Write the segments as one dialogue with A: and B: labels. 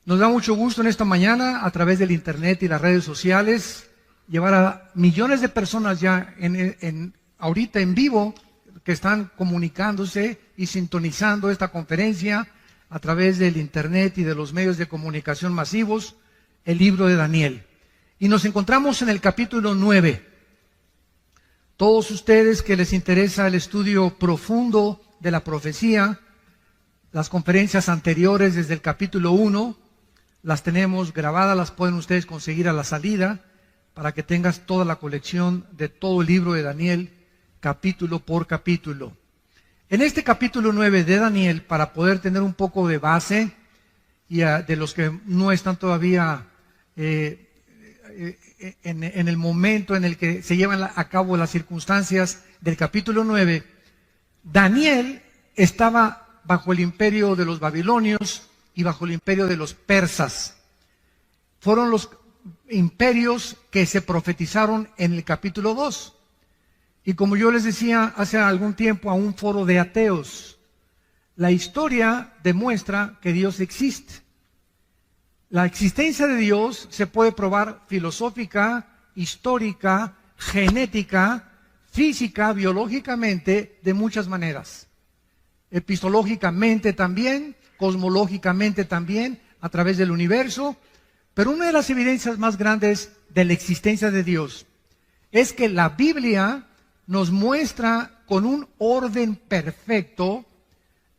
A: Nos da mucho gusto en esta mañana, a través del internet y las redes sociales, llevar a millones de personas ya ahorita en vivo, que están comunicándose y sintonizando esta conferencia a través del internet y de los medios de comunicación masivos, el libro de Daniel. Y nos encontramos en el capítulo 9. Todos ustedes que les interesa el estudio profundo de la profecía, las conferencias anteriores desde el capítulo 1, las tenemos grabadas, las pueden ustedes conseguir a la salida, para que tengas toda la colección de todo el libro de Daniel, capítulo por capítulo. En este capítulo 9 de Daniel, para poder tener un poco de base, y de los que no están todavía en el momento en el que se llevan a cabo las circunstancias del capítulo 9, Daniel estaba bajo el imperio de los babilonios y bajo el imperio de los persas. Fueron los imperios que se profetizaron en el capítulo 2. Y como yo les decía hace algún tiempo a un foro de ateos, la historia demuestra que Dios existe. La existencia de Dios se puede probar filosófica, histórica, genética, física, biológicamente, de muchas maneras. Epistológicamente también, cosmológicamente también, a través del universo. Pero una de las evidencias más grandes de la existencia de Dios es que la Biblia nos muestra con un orden perfecto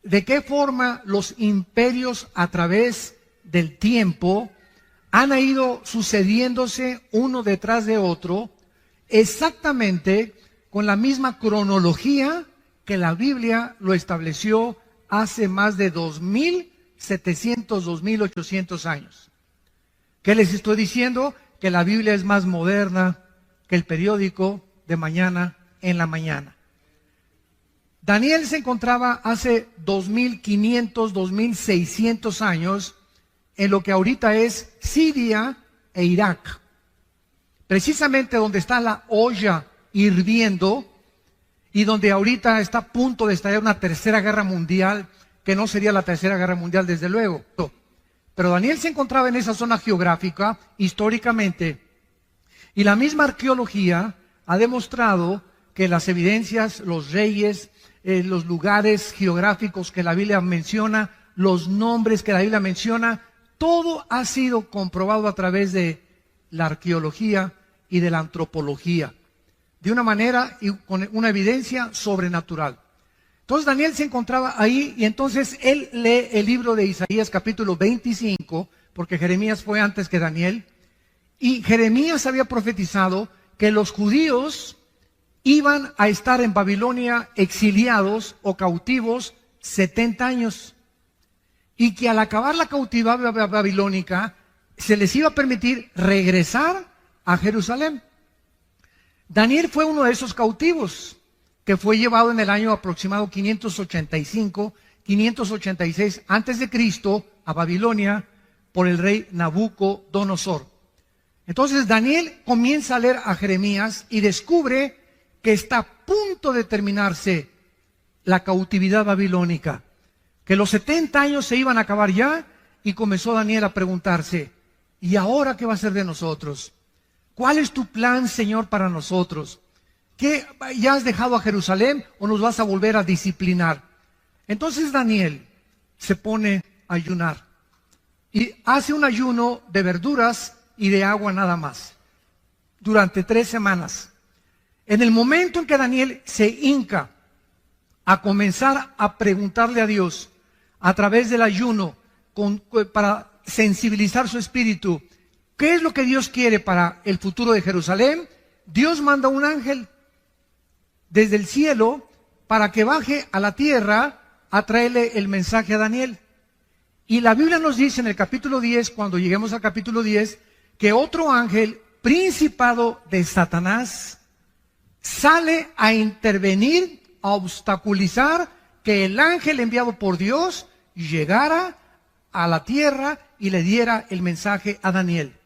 A: de qué forma los imperios a través del tiempo han ido sucediéndose uno detrás de otro, exactamente con la misma cronología que la Biblia lo estableció hace más de 2.700, 2.800 años. ¿Qué les estoy diciendo? Que la Biblia es más moderna que el periódico de mañana en la mañana. Daniel se encontraba hace 2.500, 2.600 años en lo que ahorita es Siria e Irak. Precisamente donde está la olla hirviendo y donde ahorita está a punto de estallar una tercera guerra mundial, que no sería la tercera guerra mundial desde luego. Pero Daniel se encontraba en esa zona geográfica, históricamente, y la misma arqueología ha demostrado que las evidencias, los reyes, los lugares geográficos que la Biblia menciona, los nombres que la Biblia menciona, todo ha sido comprobado a través de la arqueología y de la antropología, de una manera y con una evidencia sobrenatural. Entonces Daniel se encontraba ahí y entonces él lee el libro de Isaías capítulo 25, porque Jeremías fue antes que Daniel, y Jeremías había profetizado que los judíos iban a estar en Babilonia exiliados o cautivos 70 años, y que al acabar la cautividad babilónica se les iba a permitir regresar a Jerusalén. Daniel fue uno de esos cautivos que fue llevado en el año aproximado 585, 586 antes de Cristo a Babilonia por el rey Nabucodonosor. Entonces Daniel comienza a leer a Jeremías y descubre que está a punto de terminarse la cautividad babilónica, que los 70 años se iban a acabar ya, y comenzó Daniel a preguntarse: ¿y ahora qué va a ser de nosotros? ¿Cuál es tu plan, Señor, para nosotros? ¿Qué, ya has dejado a Jerusalén o nos vas a volver a disciplinar? Entonces Daniel se pone a ayunar y hace un ayuno de verduras y de agua nada más durante 3 semanas. En el momento en que Daniel se hinca a comenzar a preguntarle a Dios a través del ayuno para sensibilizar su espíritu, ¿qué es lo que Dios quiere para el futuro de Jerusalén? Dios manda un ángel desde el cielo para que baje a la tierra a traerle el mensaje a Daniel. Y la Biblia nos dice en el capítulo 10, cuando lleguemos al capítulo 10, que otro ángel, principado de Satanás, sale a intervenir, a obstaculizar que el ángel enviado por Dios llegara a la tierra y le diera el mensaje a Daniel.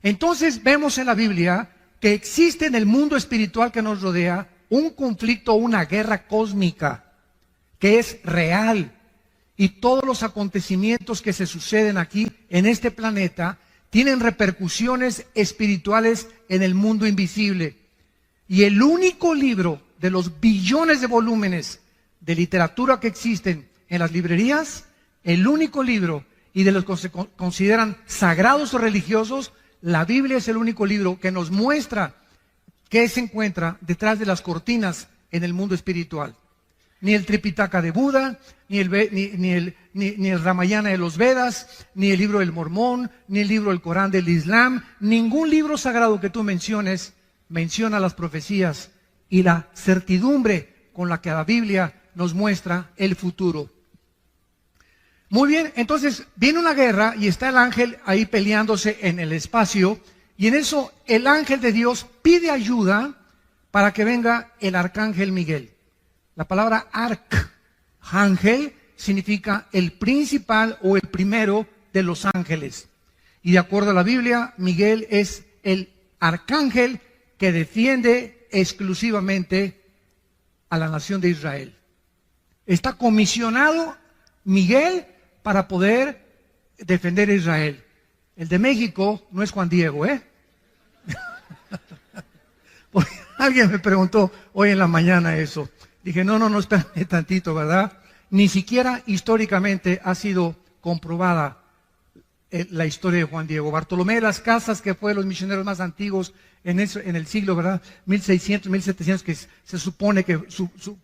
A: Entonces vemos en la Biblia que existe en el mundo espiritual que nos rodea un conflicto, una guerra cósmica que es real y todos los acontecimientos que se suceden aquí en este planeta tienen repercusiones espirituales en el mundo invisible. Y el único libro de los billones de volúmenes de literatura que existen en las librerías, el único libro y de los que se consideran sagrados o religiosos, la Biblia es el único libro que nos muestra qué se encuentra detrás de las cortinas en el mundo espiritual. Ni el Tripitaka de Buda, ni el Ramayana de los Vedas, ni el libro del Mormón, ni el libro del Corán del Islam, ningún libro sagrado que tú menciones menciona las profecías y la certidumbre con la que la Biblia nos muestra el futuro. Muy bien, entonces viene una guerra y está el ángel ahí peleándose en el espacio, y en eso el ángel de Dios pide ayuda para que venga el arcángel Miguel. La palabra arcángel significa el principal o el primero de los ángeles. Y de acuerdo a la Biblia, Miguel es el arcángel que defiende exclusivamente a la nación de Israel. Está comisionado Miguel para poder defender a Israel. El de México no es Juan Diego, ¿eh? Porque alguien me preguntó hoy en la mañana eso. Dije, no, espérame tantito, ¿verdad? Ni siquiera históricamente ha sido comprobada la historia de Juan Diego. Bartolomé de las Casas, que fue de los misioneros más antiguos en el siglo, ¿verdad? 1600, 1700, que se supone que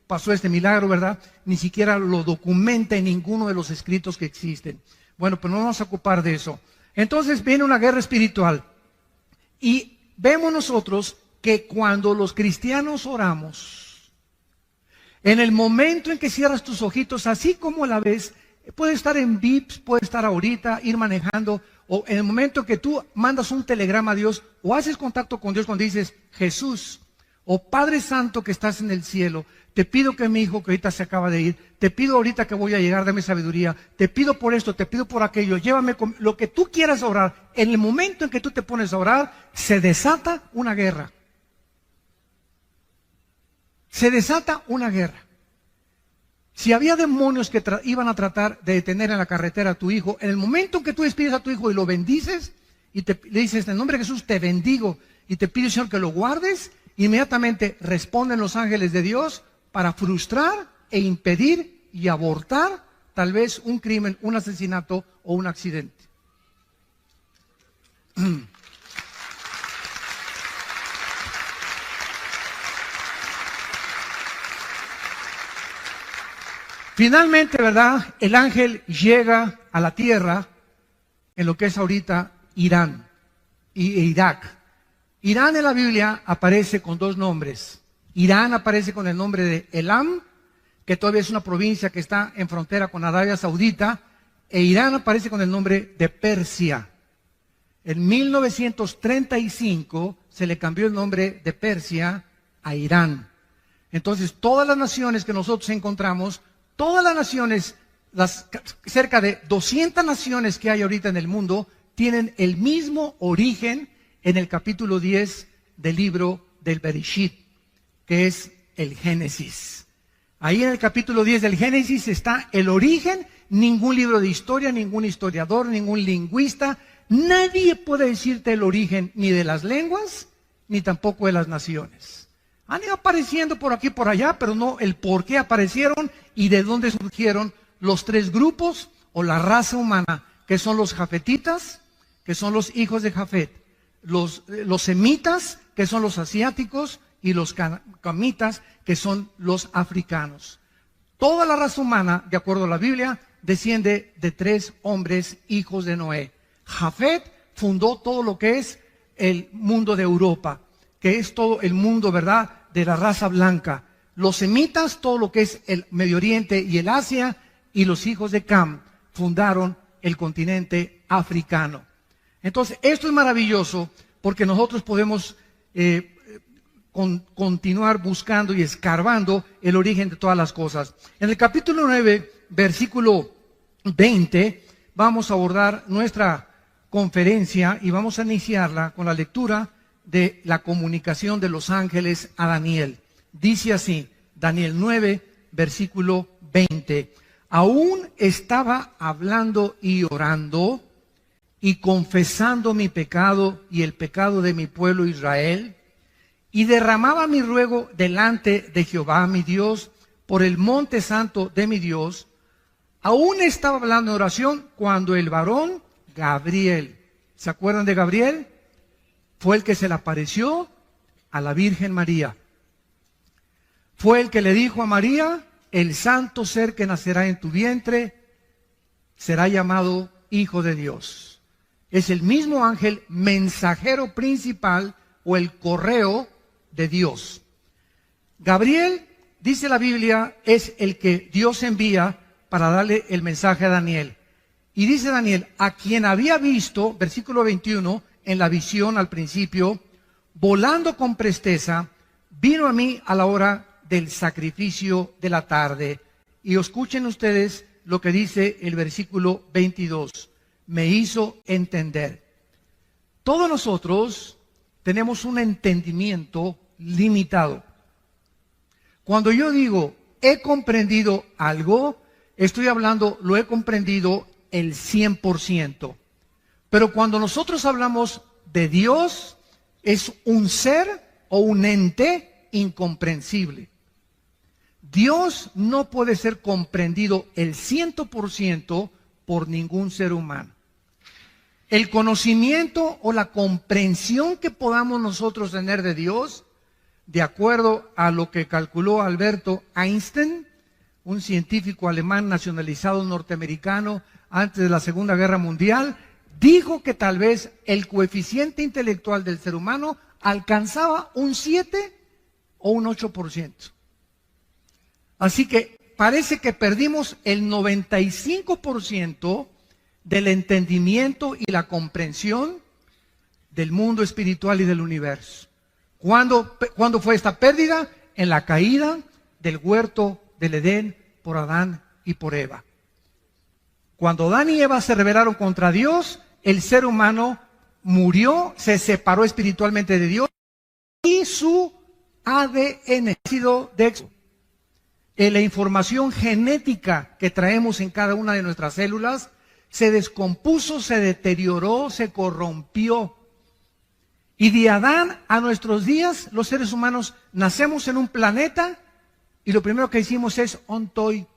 A: pasó este milagro, ¿verdad? Ni siquiera lo documenta en ninguno de los escritos que existen. Bueno, pero no vamos a ocupar de eso. Entonces viene una guerra espiritual. Y vemos nosotros que cuando los cristianos oramos, en el momento en que cierras tus ojitos, así como a la vez, puede estar en VIPs, puede estar ahorita, ir manejando, o en el momento que tú mandas un telegrama a Dios, o haces contacto con Dios cuando dices, Jesús, o Padre Santo que estás en el cielo, te pido que mi hijo que ahorita se acaba de ir, te pido ahorita que voy a llegar, dame sabiduría, te pido por esto, te pido por aquello, llévame con lo que tú quieras orar. En el momento en que tú te pones a orar, se desata una guerra. Se desata una guerra. Si había demonios que iban a tratar de detener en la carretera a tu hijo, en el momento en que tú despides a tu hijo y lo bendices, y le dices, en el nombre de Jesús te bendigo, y te pido, Señor, que lo guardes, inmediatamente responden los ángeles de Dios para frustrar e impedir y abortar tal vez un crimen, un asesinato o un accidente. Finalmente, ¿verdad? El ángel llega a la tierra en lo que es ahorita Irán e Irak. Irán en la Biblia aparece con dos nombres. Irán aparece con el nombre de Elam, que todavía es una provincia que está en frontera con Arabia Saudita, e Irán aparece con el nombre de Persia. En 1935 se le cambió el nombre de Persia a Irán. Entonces, todas las naciones que nosotros encontramos, todas las naciones, cerca de 200 naciones que hay ahorita en el mundo, tienen el mismo origen en el capítulo 10 del libro del Bereshit, que es el Génesis. Ahí en el capítulo 10 del Génesis está el origen. Ningún libro de historia, ningún historiador, ningún lingüista, nadie puede decirte el origen ni de las lenguas, ni tampoco de las naciones. Han ido apareciendo por aquí y por allá, pero no el por qué aparecieron y de dónde surgieron los tres grupos o la raza humana, que son los jafetitas, que son los hijos de Jafet, los semitas, que son los asiáticos, y los camitas, que son los africanos. Toda la raza humana, de acuerdo a la Biblia, desciende de tres hombres, hijos de Noé. Jafet fundó todo lo que es el mundo de Europa, que es todo el mundo, ¿verdad?, de la raza blanca. Los semitas, todo lo que es el Medio Oriente y el Asia, y los hijos de Cam fundaron el continente africano. Entonces, esto es maravilloso porque nosotros podemos continuar buscando y escarbando el origen de todas las cosas. En el capítulo 9, versículo 20, vamos a abordar nuestra conferencia y vamos a iniciarla con la lectura de la comunicación de los ángeles a Daniel. Dice así, Daniel 9, versículo 20. aún estaba hablando y orando y confesando mi pecado y el pecado de mi pueblo Israel, y derramaba mi ruego delante de Jehová mi Dios por el monte santo de mi Dios, aún estaba hablando en oración cuando el varón Gabriel, ¿se acuerdan de Gabriel? Fue el que se le apareció a la Virgen María. Fue el que le dijo a María: el santo ser que nacerá en tu vientre será llamado Hijo de Dios. Es el mismo ángel mensajero principal o el correo de Dios. Gabriel, dice la Biblia, es el que Dios envía para darle el mensaje a Daniel. Y dice Daniel: a quien había visto, versículo 21, en la visión al principio, volando con presteza, vino a mí a la hora del sacrificio de la tarde. Y escuchen ustedes lo que dice el versículo 22. Me hizo entender. Todos nosotros tenemos un entendimiento limitado. Cuando yo digo he comprendido algo, estoy hablando, lo he comprendido el 100%. Pero cuando nosotros hablamos de Dios, es un ser o un ente incomprensible. Dios no puede ser comprendido el 100% por ningún ser humano. El conocimiento o la comprensión que podamos nosotros tener de Dios, de acuerdo a lo que calculó Alberto Einstein, un científico alemán nacionalizado norteamericano antes de la Segunda Guerra Mundial, dijo que tal vez el coeficiente intelectual del ser humano alcanzaba un 7 o un 8%. Así que parece que perdimos el 95% del entendimiento y la comprensión del mundo espiritual y del universo. ¿Cuándo fue esta pérdida? En la caída del huerto del Edén por Adán y por Eva. Cuando Adán y Eva se rebelaron contra Dios, el ser humano murió, se separó espiritualmente de Dios y su ADN, ácido de la información genética que traemos en cada una de nuestras células, se descompuso, se deterioró, se corrompió. Y de Adán a nuestros días, los seres humanos nacemos en un planeta y lo primero que hicimos es ontoy.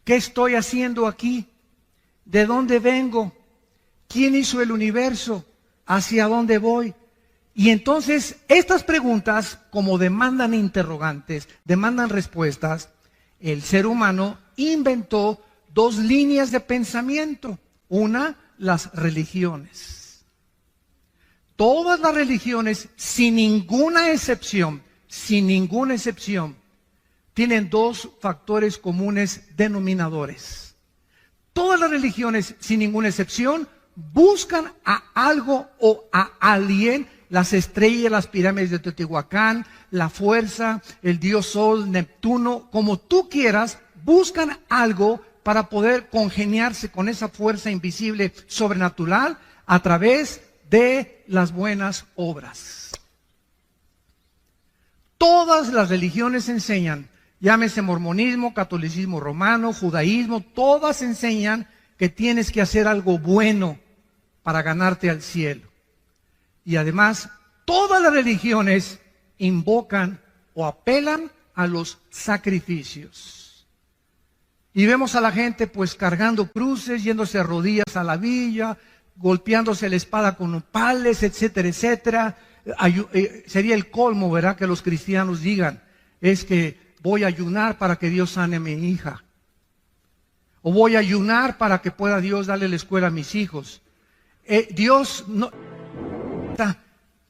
A: ¿Qué estoy haciendo aquí? ¿De dónde vengo? ¿Quién hizo el universo? ¿Hacia dónde voy? Y entonces estas preguntas, como demandan interrogantes, demandan respuestas, el ser humano inventó dos líneas de pensamiento. Una, las religiones. Todas las religiones, sin ninguna excepción, tienen dos factores comunes denominadores. Todas las religiones, sin ninguna excepción, buscan a algo o a alguien, las estrellas, las pirámides de Teotihuacán, la fuerza, el dios Sol, Neptuno, como tú quieras, buscan algo para poder congeniarse con esa fuerza invisible sobrenatural a través de las buenas obras. Todas las religiones enseñan, llámese mormonismo, catolicismo romano, judaísmo, todas enseñan que tienes que hacer algo bueno para ganarte al cielo. Y además, todas las religiones invocan o apelan a los sacrificios. Y vemos a la gente pues cargando cruces, yéndose a rodillas a la villa, golpeándose la espada con pales, etcétera, etcétera. Sería el colmo, ¿verdad?, que los cristianos digan, es que voy a ayunar para que Dios sane a mi hija. O voy a ayunar para que pueda Dios darle la escuela a mis hijos. Dios no...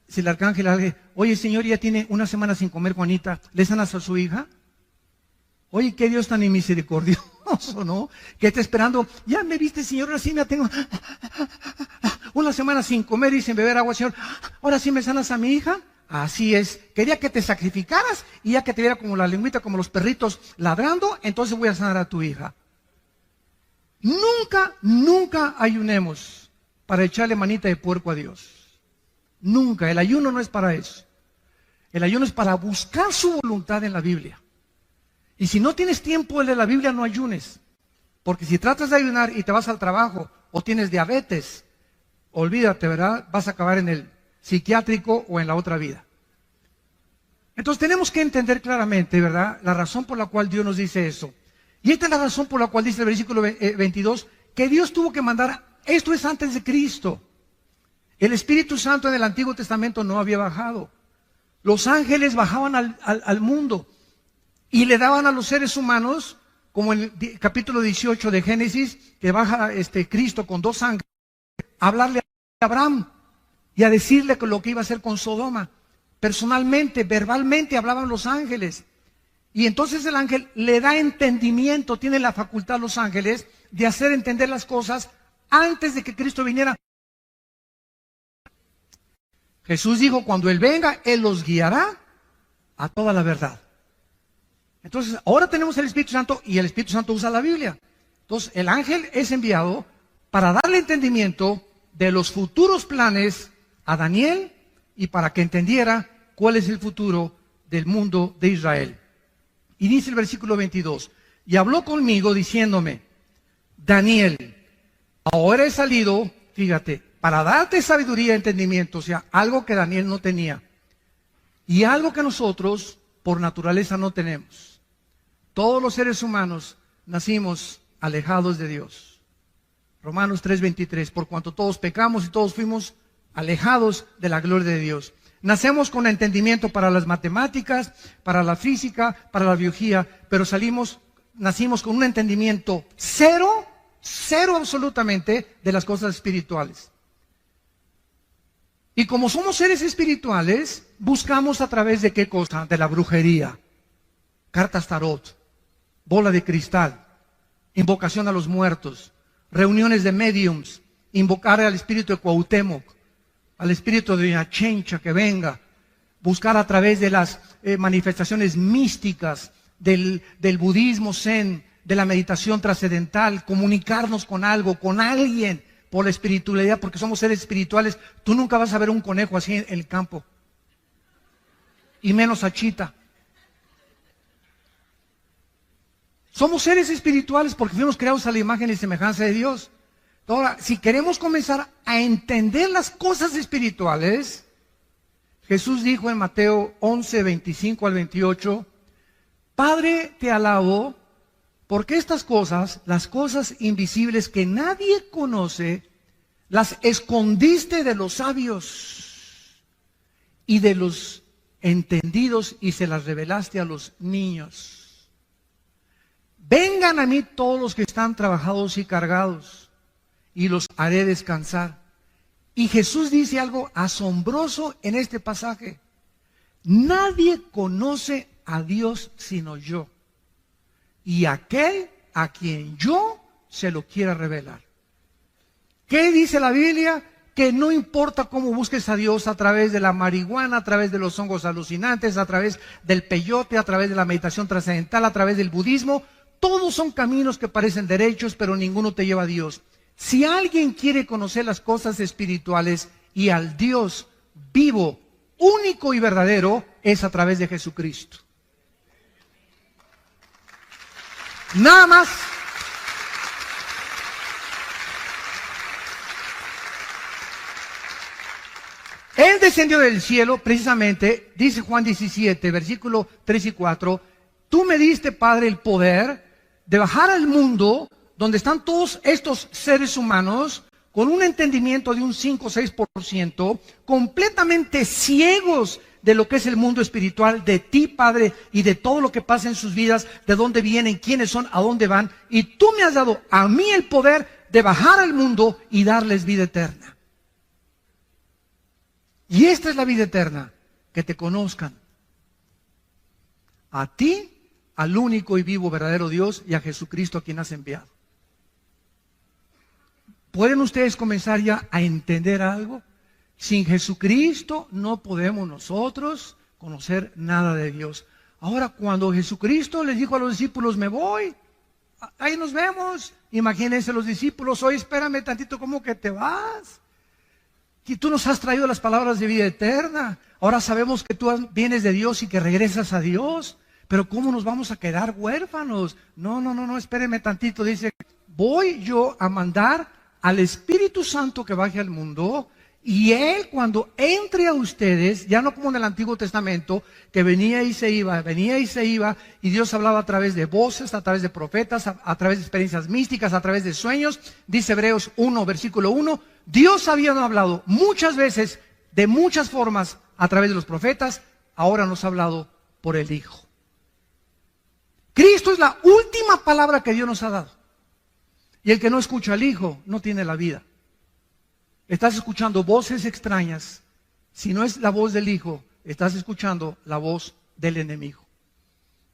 A: Si el arcángel le dice, oye señor, ya tiene una semana sin comer, Juanita, ¿le sanas a su hija? Oye, qué Dios tan misericordioso, ¿no? Que está esperando, ya me viste señor, ahora sí me tengo una semana sin comer y sin beber agua, señor, ahora sí me sanas a mi hija. Así es, quería que te sacrificaras y ya que te viera como la lengüita, como los perritos ladrando, entonces voy a sanar a tu hija. Nunca ayunemos para echarle manita de puerco a Dios. Nunca, el ayuno no es para eso. El ayuno es para buscar su voluntad en la Biblia. Y si no tienes tiempo de leer la Biblia, no ayunes. Porque si tratas de ayunar y te vas al trabajo o tienes diabetes, olvídate, ¿verdad? Vas a acabar en el psiquiátrico o en la otra vida. Entonces tenemos que entender claramente, ¿verdad?, la razón por la cual Dios nos dice eso. Y esta es la razón por la cual dice el versículo 22, que Dios tuvo que mandar, esto es antes de Cristo. El Espíritu Santo en el Antiguo Testamento no había bajado. Los ángeles bajaban al mundo y le daban a los seres humanos, como en el capítulo 18 de Génesis, que baja Cristo con 2 ángeles, a hablarle a Abraham y a decirle lo que iba a hacer con Sodoma. Personalmente, verbalmente hablaban los ángeles. Y entonces el ángel le da entendimiento, tiene la facultad los ángeles de hacer entender las cosas antes de que Cristo viniera. Jesús dijo, cuando Él venga, Él los guiará a toda la verdad. Entonces, ahora tenemos el Espíritu Santo y el Espíritu Santo usa la Biblia. Entonces, el ángel es enviado para darle entendimiento de los futuros planes a Daniel y para que entendiera cuál es el futuro del mundo de Israel. Y dice el versículo 22, y habló conmigo diciéndome, Daniel, ahora he salido, fíjate, para darte sabiduría y entendimiento, o sea, algo que Daniel no tenía, y algo que nosotros por naturaleza no tenemos. Todos los seres humanos nacimos alejados de Dios. Romanos 3:23, por cuanto todos pecamos y todos fuimos alejados de la gloria de Dios. Nacemos con entendimiento para las matemáticas, para la física, para la biología, pero nacimos con un entendimiento cero absolutamente de las cosas espirituales. Y como somos seres espirituales, buscamos a través de ¿qué cosa? De la brujería, cartas tarot, bola de cristal, invocación a los muertos, reuniones de mediums, invocar al espíritu de Cuauhtémoc, al espíritu de una chencha que venga, buscar a través de las manifestaciones místicas del budismo zen, de la meditación trascendental, comunicarnos con algo, con alguien, por la espiritualidad, porque somos seres espirituales. Tú nunca vas a ver un conejo así en el campo, y menos a Chita. Somos seres espirituales porque fuimos creados a la imagen y semejanza de Dios. Ahora, si queremos comenzar a entender las cosas espirituales, Jesús dijo en Mateo 11, 25 al 28, Padre, te alabo, porque estas cosas, las cosas invisibles que nadie conoce, las escondiste de los sabios y de los entendidos y se las revelaste a los niños. Vengan a mí todos los que están trabajados y cargados, y los haré descansar. Y Jesús dice algo asombroso en este pasaje. Nadie conoce a Dios sino yo, y aquel a quien yo se lo quiera revelar. ¿Qué dice la Biblia? Que no importa cómo busques a Dios, a través de la marihuana, a través de los hongos alucinantes, a través del peyote, a través de la meditación trascendental, a través del budismo, todos son caminos que parecen derechos, pero ninguno te lleva a Dios. Si alguien quiere conocer las cosas espirituales y al Dios vivo, único y verdadero, es a través de Jesucristo. Nada más. Él descendió del cielo, precisamente, dice Juan 17, versículo 3 y 4, tú me diste, Padre, el poder de bajar al mundo donde están todos estos seres humanos con un entendimiento de un 5 o 6%, completamente ciegos de lo que es el mundo espiritual, de ti, Padre, y de todo lo que pasa en sus vidas, de dónde vienen, quiénes son, a dónde van. Y tú me has dado a mí el poder de bajar al mundo y darles vida eterna. Y esta es la vida eterna, que te conozcan. A ti, al único y vivo verdadero Dios, y a Jesucristo a quien has enviado. ¿Pueden ustedes comenzar ya a entender algo? Sin Jesucristo no podemos nosotros conocer nada de Dios. Ahora, cuando Jesucristo les dijo a los discípulos, me voy, ahí nos vemos. Imagínense los discípulos, oye, espérame tantito, ¿cómo que te vas? Y tú nos has traído las palabras de vida eterna. Ahora sabemos que tú vienes de Dios y que regresas a Dios. pero ¿cómo nos vamos a quedar huérfanos? No, espérenme tantito. Dice, voy yo a mandar al Espíritu Santo que baje al mundo, y Él cuando entre a ustedes, ya no como en el Antiguo Testamento, que venía y se iba, y Dios hablaba a través de voces, a través de profetas, a través de experiencias místicas, a través de sueños. Dice Hebreos 1, versículo 1, Dios había hablado muchas veces, de muchas formas, a través de los profetas, ahora nos ha hablado por el Hijo. Cristo es la última palabra que Dios nos ha dado. Y el que no escucha al Hijo no tiene la vida. Estás escuchando voces extrañas. Si no es la voz del Hijo, estás escuchando la voz del enemigo.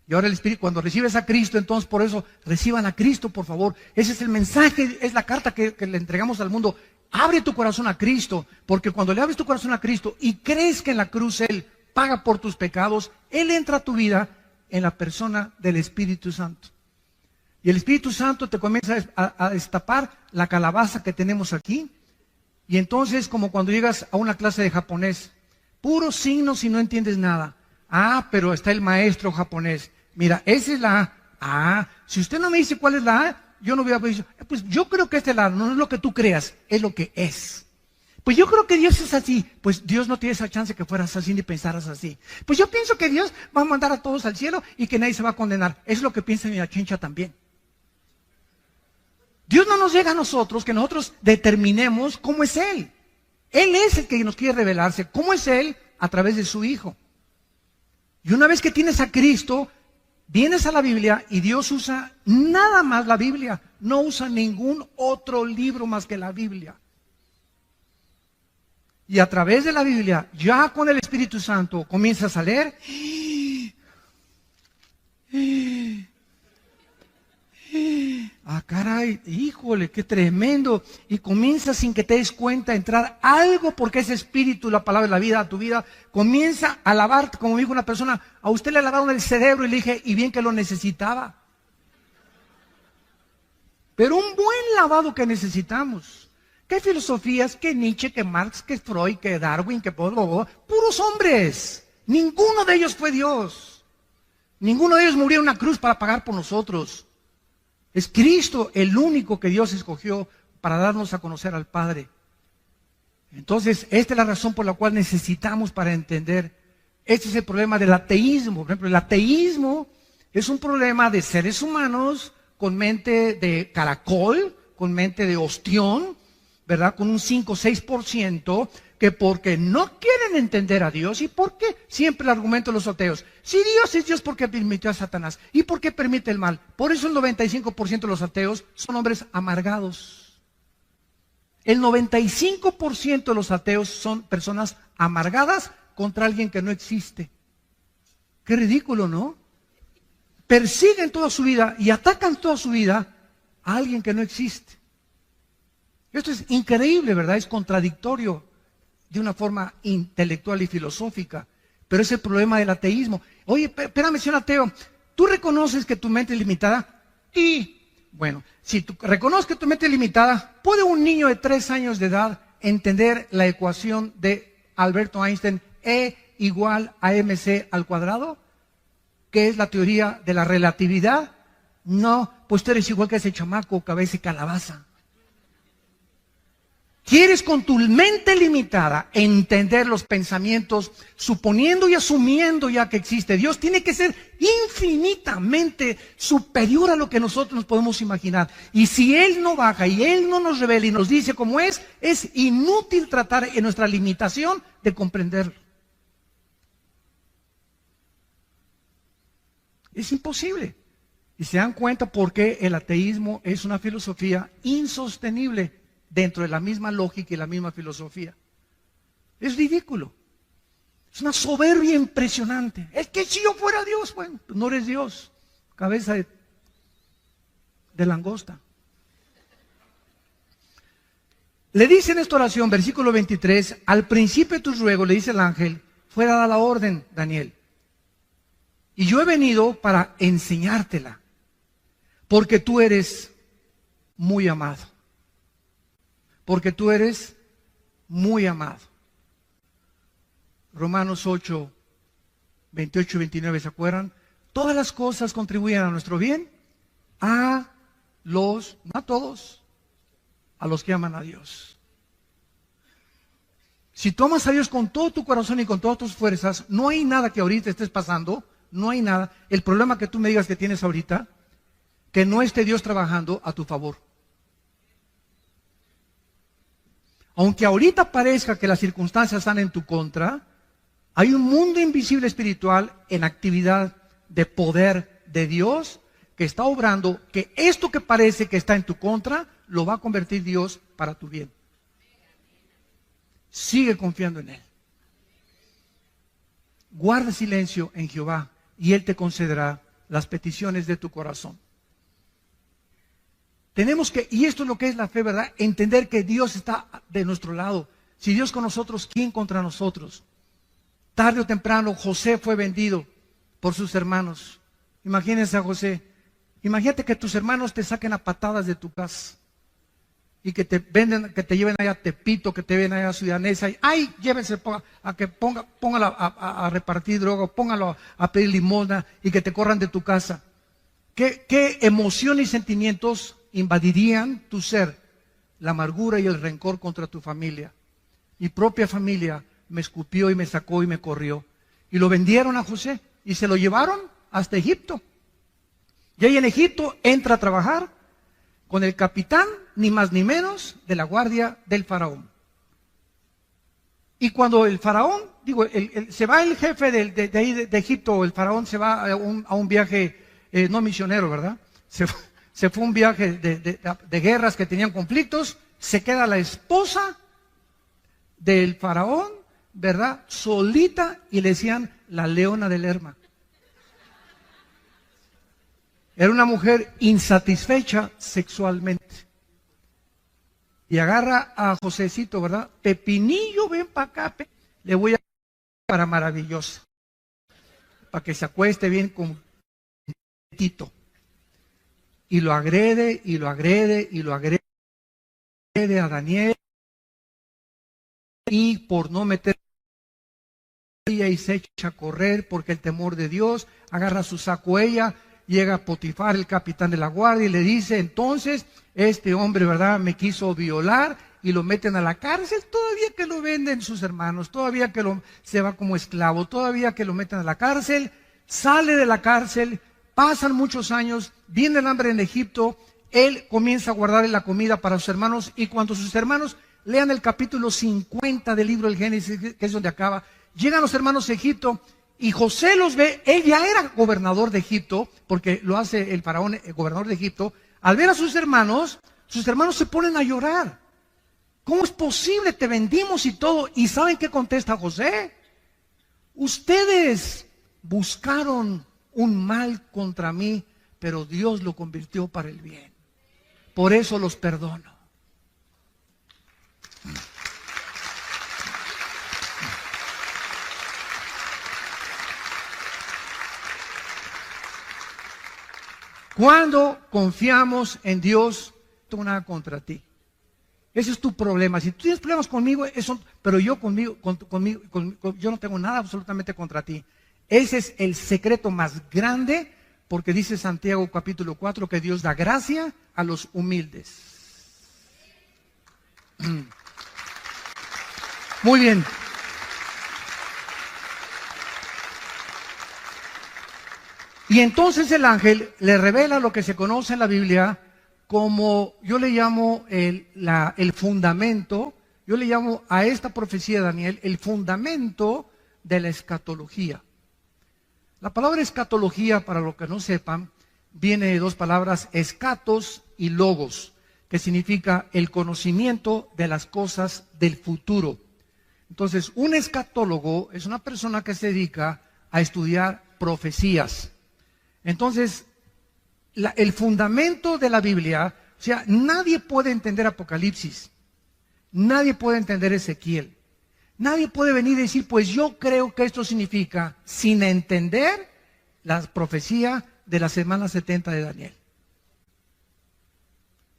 A: Y ahora el Espíritu, cuando recibes a Cristo, entonces por eso reciban a Cristo, por favor. Ese es el mensaje, es la carta que le entregamos al mundo. Abre tu corazón a Cristo, porque cuando le abres tu corazón a Cristo y crees que en la cruz Él paga por tus pecados, Él entra a tu vida en la persona del Espíritu Santo. Y el Espíritu Santo te comienza a destapar la calabaza que tenemos aquí. Y entonces, como cuando llegas a una clase de japonés, puros signos y no entiendes nada. Ah, pero está el maestro japonés. Mira, esa es la A. Ah, si usted no me dice cuál es la A, yo no voy a decir, pues yo creo que esta es la A. No es lo que tú creas, es lo que es. Pues yo creo que Dios es así. Pues Dios no tiene esa chance que fueras así ni pensaras así. Pues yo pienso que Dios va a mandar a todos al cielo y que nadie se va a condenar. Es lo que piensa mi chincha también. Dios no nos llega a nosotros que nosotros determinemos cómo es Él. Él es el que nos quiere revelarse. ¿Cómo es Él? A través de su Hijo. Y una vez que tienes a Cristo, vienes a la Biblia y Dios usa nada más la Biblia. No usa ningún otro libro más que la Biblia. Y a través de la Biblia, ya con el Espíritu Santo, comienzas a leer. Ah, caray, híjole, qué tremendo. Y comienza sin que te des cuenta a entrar algo, porque ese espíritu, la palabra de la vida, a tu vida, comienza a lavarte, como dijo una persona, a usted le lavaron el cerebro, y le dije, y bien que lo necesitaba. Pero un buen lavado que necesitamos. ¿Qué filosofías? ¿Qué Nietzsche? ¿Qué Marx? ¿Qué Freud? ¿Qué Darwin? ¿Qué puros hombres? Ninguno de ellos fue Dios. Ninguno de ellos murió en una cruz para pagar por nosotros. Es Cristo el único que Dios escogió para darnos a conocer al Padre. Entonces, esta es la razón por la cual necesitamos para entender. Este es el problema del ateísmo. Por ejemplo, el ateísmo es un problema de seres humanos con mente de caracol, con mente de ostión, ¿verdad? Con un 5 o 6%, que porque no quieren entender a Dios. ¿Y por qué? Siempre el argumento de los ateos. Si Dios es Dios, ¿por qué permitió a Satanás? ¿Y por qué permite el mal? Por eso el 95% de los ateos son hombres amargados. El 95% de los ateos son personas amargadas contra alguien que no existe. Qué ridículo, ¿no? Persiguen toda su vida y atacan toda su vida a alguien que no existe. Esto es increíble, ¿verdad? Es contradictorio de una forma intelectual y filosófica, pero es el problema del ateísmo. Oye, espérame, señor ateo, ¿tú reconoces que tu mente es limitada? Y, bueno, si tú reconoces que tu mente es limitada, ¿puede un niño de 3 años de edad entender la ecuación de Alberto Einstein, E igual a mc al cuadrado? ¿Qué es la teoría de la relatividad? No, pues tú eres igual que ese chamaco, cabeza y calabaza. ¿Quieres con tu mente limitada entender los pensamientos, suponiendo y asumiendo ya que existe Dios? Tiene que ser infinitamente superior a lo que nosotros nos podemos imaginar. Y si Él no baja y Él no nos revela y nos dice cómo es inútil tratar en nuestra limitación de comprenderlo. Es imposible. Y se dan cuenta por qué el ateísmo es una filosofía insostenible dentro de la misma lógica y la misma filosofía. Es ridículo. Es una soberbia impresionante. Es que si yo fuera Dios, bueno, pues no eres Dios. Cabeza de langosta. Le dice en esta oración, versículo 23, al principio de tus ruegos, le dice el ángel, fue dada la orden, Daniel. Y yo he venido para enseñártela, porque tú eres muy amado. Porque tú eres muy amado. Romanos 8, 28 y 29, ¿se acuerdan? Todas las cosas contribuyen a nuestro bien, no a todos, a los que aman a Dios. Si tú amas a Dios con todo tu corazón y con todas tus fuerzas, no hay nada que ahorita estés pasando, no hay nada. El problema que tú me digas que tienes ahorita, que no esté Dios trabajando a tu favor. Aunque ahorita parezca que las circunstancias están en tu contra, hay un mundo invisible espiritual en actividad de poder de Dios que está obrando, que esto que parece que está en tu contra, lo va a convertir Dios para tu bien. Sigue confiando en Él. Guarda silencio en Jehová y Él te concederá las peticiones de tu corazón. Tenemos que, y esto es lo que es la fe, ¿verdad? Entender que Dios está de nuestro lado. Si Dios con nosotros, ¿quién contra nosotros? Tarde o temprano José fue vendido por sus hermanos. Imagínense a José. Imagínate que tus hermanos te saquen a patadas de tu casa y que te venden, que te lleven allá a Tepito, que te lleven allá a Ciudad Neza, y ¡ay! Llévense a que póngalo a repartir droga, póngalo a pedir limosna y que te corran de tu casa. ¿Qué emoción y sentimientos invadirían tu ser? La amargura y el rencor contra tu familia. Mi propia familia me escupió y me sacó y me corrió. Y lo vendieron a José y se lo llevaron hasta Egipto. Y ahí en Egipto entra a trabajar con el capitán, ni más ni menos, de la guardia del faraón. Y cuando el faraón, se va el jefe de ahí de Egipto, el faraón se va a un viaje, no misionero, ¿verdad? Se fue a un viaje de guerras que tenían conflictos, se queda la esposa del faraón, ¿verdad? Solita, y le decían la leona del Lerma. Era una mujer insatisfecha sexualmente. Y agarra a Josecito, ¿verdad? Pepinillo, ven para acá. Le voy a dar para maravillosa. Para que se acueste bien con Tito. Y lo agrede, y lo agrede, y lo agrede a Daniel. Y por no meter y se echa a correr porque el temor de Dios, agarra su saco ella. Llega Potifar, el capitán de la guardia, y le dice, entonces, este hombre, ¿verdad?, me quiso violar, y lo meten a la cárcel, todavía que lo venden sus hermanos, todavía que se va como esclavo, todavía que lo meten a la cárcel, sale de la cárcel, pasan muchos años, viene el hambre en Egipto, él comienza a guardar la comida para sus hermanos, y cuando sus hermanos lean el capítulo 50 del libro del Génesis, que es donde acaba, llegan los hermanos a Egipto, y José los ve, él ya era gobernador de Egipto, porque lo hace el faraón, el gobernador de Egipto. Al ver a sus hermanos se ponen a llorar. ¿Cómo es posible? Te vendimos y todo. ¿Y saben qué contesta José? Ustedes buscaron un mal contra mí, pero Dios lo convirtió para el bien. Por eso los perdono. Cuando confiamos en Dios, no tengo nada contra ti. Ese es tu problema. Si tú tienes problemas conmigo, pero yo yo no tengo nada absolutamente contra ti. Ese es el secreto más grande, porque dice Santiago capítulo 4 que Dios da gracia a los humildes. Muy bien. Y entonces el ángel le revela lo que se conoce en la Biblia como, yo le llamo el fundamento, yo le llamo a esta profecía de Daniel el fundamento de la escatología. La palabra escatología, para los que no sepan, viene de dos palabras, escatos y logos, que significa el conocimiento de las cosas del futuro. Entonces, un escatólogo es una persona que se dedica a estudiar profecías. Entonces, el fundamento de la Biblia, o sea, nadie puede entender Apocalipsis, nadie puede entender Ezequiel, nadie puede venir y decir, pues yo creo que esto significa, sin entender la profecía de la semana 70 de Daniel.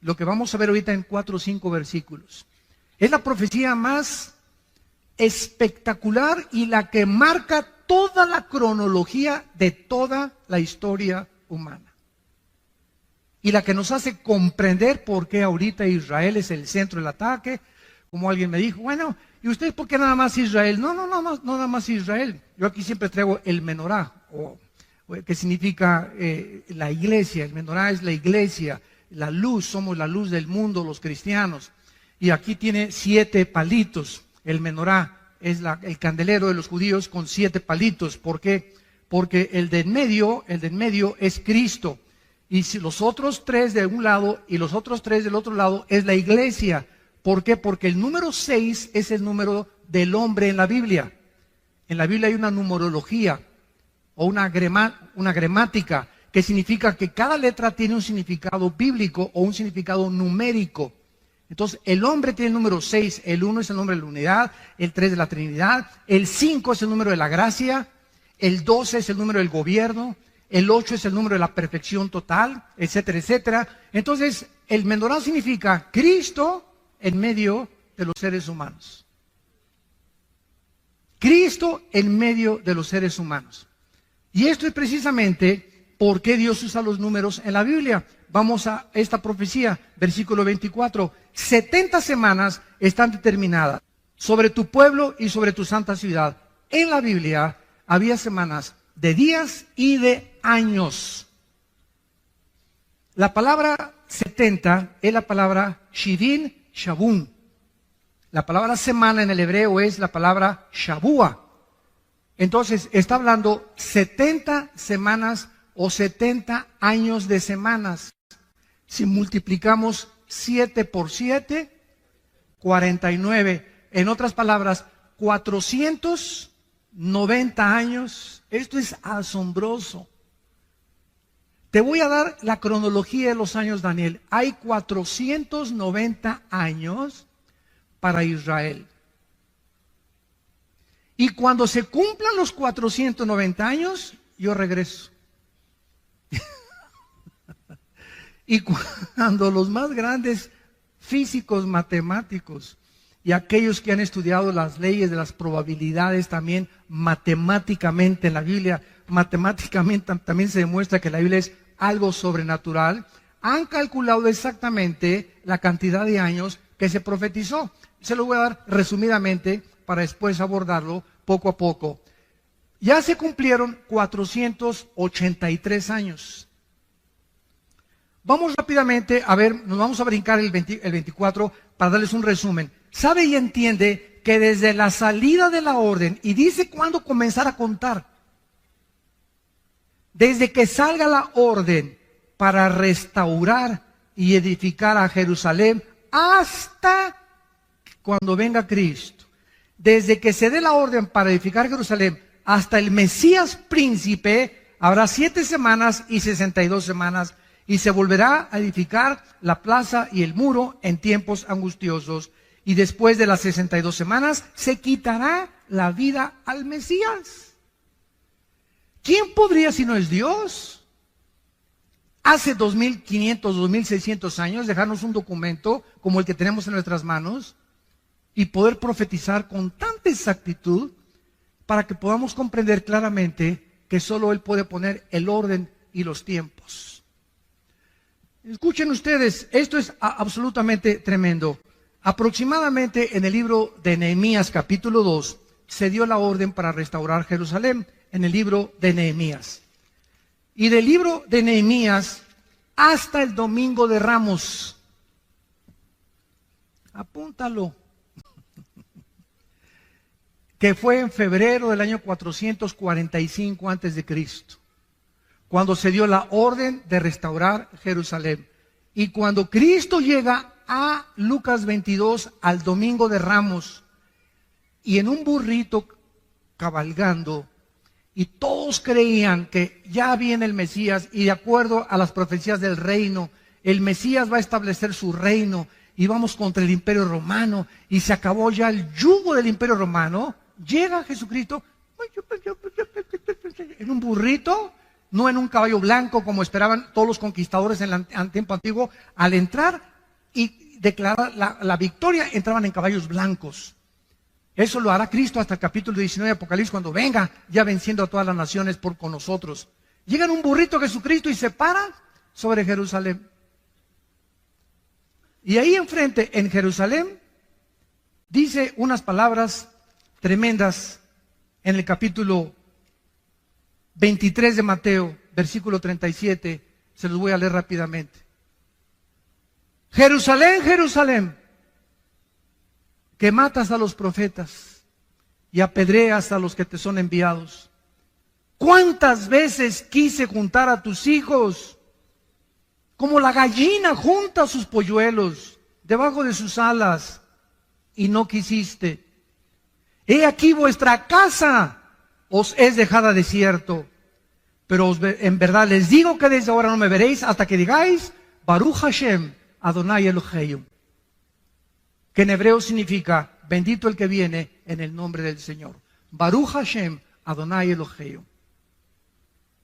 A: Lo que vamos a ver ahorita en 4 o 5 versículos. Es la profecía más espectacular y la que marca toda la cronología de toda la historia humana. Y la que nos hace comprender por qué ahorita Israel es el centro del ataque. Como alguien me dijo, bueno, ¿y usted por qué nada más Israel? No nada más Israel. Yo aquí siempre traigo el menorá, que significa la iglesia. El menorá es la iglesia, la luz, somos la luz del mundo, los cristianos. Y aquí tiene 7 palitos. El menorá es el candelero de los judíos con 7 palitos. ¿Por qué? Porque el de en medio es Cristo. Y si los otros 3 de un lado y los otros 3 del otro lado es la iglesia. ¿Por qué? Porque el número 6 es el número del hombre en la Biblia. En la Biblia hay una numerología o una gramática que significa que cada letra tiene un significado bíblico o un significado numérico. Entonces, el hombre tiene el número 6, el 1 es el número de la unidad, el 3 de la Trinidad, el 5 es el número de la gracia, el 12 es el número del gobierno, el 8 es el número de la perfección total, etcétera, etcétera. Entonces, el menorá significa Cristo en medio de los seres humanos. Cristo en medio de los seres humanos. Y esto es precisamente por qué Dios usa los números en la Biblia. Vamos a esta profecía, versículo 24. 70 semanas están determinadas sobre tu pueblo y sobre tu santa ciudad. En la Biblia había semanas de días y de años. La palabra 70 es la palabra Shivin Shabun. La palabra semana en el hebreo es la palabra Shabua. Entonces está hablando 70 semanas o 70 años de semanas. Si multiplicamos 7 por 7, 49. En otras palabras, 490 años. Esto es asombroso. Te voy a dar la cronología de los años, Daniel. Hay 490 años para Israel. Y cuando se cumplan los 490 años, yo regreso. Y cuando los más grandes físicos, matemáticos y aquellos que han estudiado las leyes de las probabilidades también matemáticamente en la Biblia, matemáticamente también se demuestra que la Biblia es algo sobrenatural, han calculado exactamente la cantidad de años que se profetizó. Se lo voy a dar resumidamente para después abordarlo poco a poco. Ya se cumplieron 483 años. Vamos rápidamente a ver, nos vamos a brincar el 24 para darles un resumen. Sabe y entiende que desde la salida de la orden, y dice cuándo comenzar a contar, desde que salga la orden para restaurar y edificar a Jerusalén hasta cuando venga Cristo, desde que se dé la orden para edificar Jerusalén hasta el Mesías príncipe, habrá 7 semanas y 62 semanas, y se volverá a edificar la plaza y el muro en tiempos angustiosos. Y después de las 62 semanas se quitará la vida al Mesías. ¿Quién podría si no es Dios? Hace 2500, 2600 años dejarnos un documento como el que tenemos en nuestras manos y poder profetizar con tanta exactitud para que podamos comprender claramente que solo Él puede poner el orden y los tiempos. Escuchen ustedes, esto es absolutamente tremendo. Aproximadamente en el libro de Nehemías capítulo 2 se dio la orden para restaurar Jerusalén, en el libro de Nehemías. Y del libro de Nehemías hasta el Domingo de Ramos. Apúntalo. Que fue en febrero del año 445 antes de Cristo, cuando se dio la orden de restaurar Jerusalén. Y cuando Cristo llega a Lucas 22, al Domingo de Ramos, y en un burrito cabalgando, y todos creían que ya viene el Mesías, y de acuerdo a las profecías del reino, el Mesías va a establecer su reino, y vamos contra el Imperio Romano, y se acabó ya el yugo del Imperio Romano. Llega Jesucristo en un burrito, no en un caballo blanco como esperaban todos los conquistadores en el tiempo antiguo. Al entrar y declarar la victoria, entraban en caballos blancos. Eso lo hará Cristo hasta el capítulo 19 de Apocalipsis, cuando venga ya venciendo a todas las naciones con nosotros. Llega en un burrito Jesucristo y se para sobre Jerusalén. Y ahí enfrente, en Jerusalén, dice unas palabras tremendas en el capítulo 23 de Mateo, versículo 37. Se los voy a leer rápidamente. Jerusalén, Jerusalén, que matas a los profetas y apedreas a los que te son enviados. ¿Cuántas veces quise juntar a tus hijos, como la gallina junta sus polluelos debajo de sus alas, y no quisiste? He aquí vuestra casa os es dejada desierto. Pero en verdad les digo que desde ahora no me veréis hasta que digáis, Baruch Hashem, Adonai Eloheinu. Que en hebreo significa, bendito el que viene en el nombre del Señor. Baruch Hashem, Adonai Eloheinu.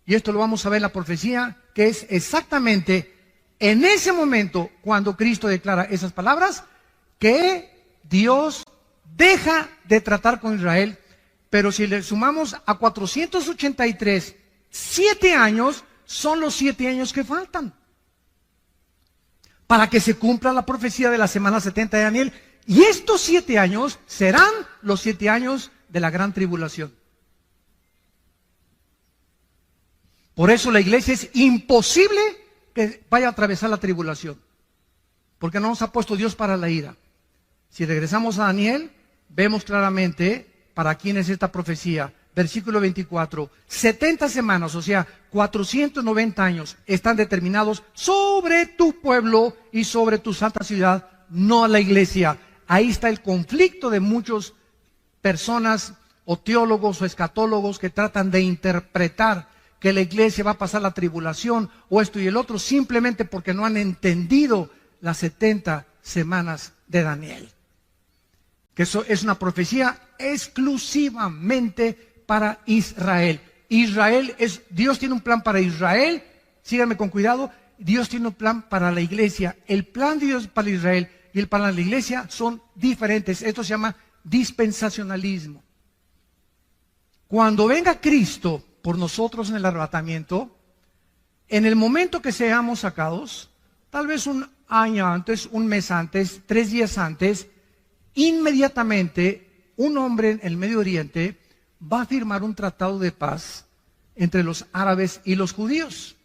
A: Y esto lo vamos a ver en la profecía, que es exactamente en ese momento, cuando Cristo declara esas palabras, que Dios deja de tratar con Israel. Pero si le sumamos a 483, 7 años, son los 7 años que faltan para que se cumpla la profecía de la semana 70 de Daniel. Y estos 7 años serán los 7 años de la gran tribulación. Por eso la iglesia es imposible que vaya a atravesar la tribulación, porque no nos ha puesto Dios para la ira. Si regresamos a Daniel, vemos claramente para quién es esta profecía. Versículo 24, 70 semanas, o sea, 490 años, están determinados sobre tu pueblo y sobre tu santa ciudad, no a la iglesia. Ahí está el conflicto de muchas personas, o teólogos, o escatólogos, que tratan de interpretar que la iglesia va a pasar la tribulación, o esto y el otro, simplemente porque no han entendido las 70 semanas de Daniel. Que eso es una profecía exclusivamente para Israel. Dios tiene un plan para Israel, síganme con cuidado. Dios tiene un plan para la iglesia. El plan de Dios para Israel y el para la iglesia son diferentes. Esto se llama dispensacionalismo. Cuando venga Cristo por nosotros en el arrebatamiento, en el momento que seamos sacados, tal vez un año antes, un mes antes, 3 días antes, inmediatamente un hombre en el Medio Oriente va a firmar un tratado de paz entre los árabes y los judíos.